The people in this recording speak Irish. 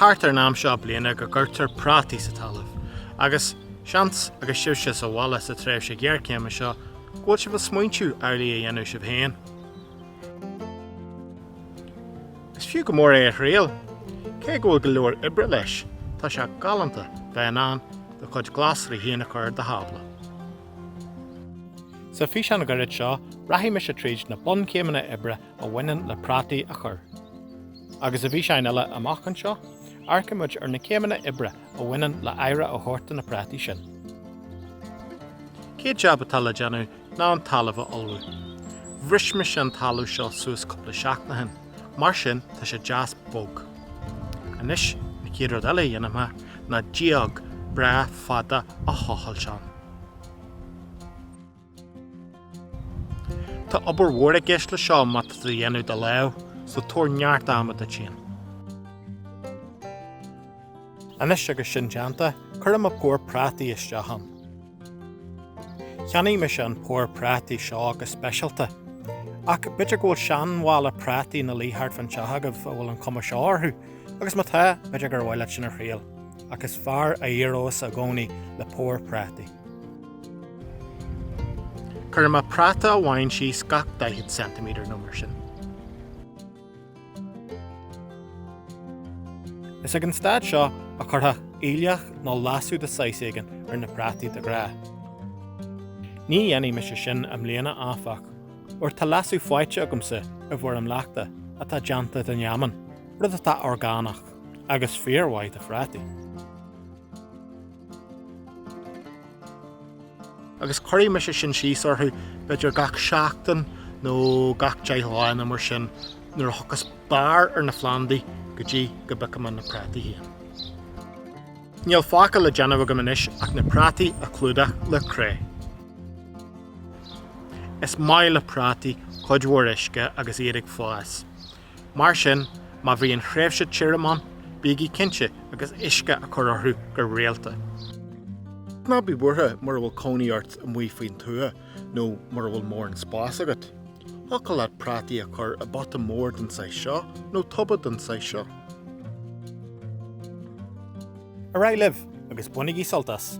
thart ar náam seo bliana go gurtar preataí sa talamh, agus seans agus siúise sa bhalla sa tréimh sé gghearcéime seo, gúil si bh smaointiú airlí a dhéanamh sibh féin. Is fiú go mór é a réal, cé go bhfuil go leor ibre leis, tá se galanta bheith an do chuid glasraí híana chuir de habla. Sa fís an gorid seo, raithí me sé tríd na buncéimeanna ibre a bhaineann le preataí a chur. Agus a bhí sein eile amach an seo, arcamuid ar na céimeanna ibre a bhaineann le éire ó thuirta na preataí sin. Cé jab atá le déanú ná an talamh a olbhú. Bhris me sin talú seo suas cúpla seachnaithin, mar sin tá sé jazz bóg. Anis na céadúir eile dhéanamha na diaag bra fada a tháthaill seán. Tá obair mhór a gceist le seo mat a dhéanú de leabh, so tóir neart ama de tíon. Anis agus sin deanta, chuir a pór preataí isteach an. Cheannaí me sin pór preataí seo agus speisialta, ach beidir go bhfuil sean mhála preataí na líthart fan teathagah a bhfuil an cuma seo orthú, agus má tá beidir gur bhhaile sin ar réal, agus fearr a dhéarós a gcónaí le pór preataí. Chuir ma preata a bhain síos gach 10 cm numar sin. Is ag an stad seo a chuirtha éileach nó lasú de 6 éigean ar na preataí de gra. Ní dhéanaí me sé sin am léana áfach, or tá lasú fáite agamsa a bhfuair am leachta a tá deanta den neaman, rud atá orgánach, agus fíormhaid a freataí. Agus choirí me sé sin síos orthú beidir gach seachtain nó gach deagháin na mar sin nuair a thuchas bar ar na Flandaí go dtí go bicéman na preataí hían. Níl fáca le déanamh go manis ach na preataí a clúdach le cré. Is maith le preataí chuid mhór uisce agus éireadh fáas. Mar sin, má bhí an chréimhse tíreamán, bíigí cinse agus uisce a chur orthú gur réalta. Ná bí buirtha mar bhfuil conaíart a mí faoin tua nó mar bhfuil mór an spás agat. Thacail leat preataí a chur a bata mór den sa seo nó tubad den sa seo. A raibh libh agus bunaigí soltas.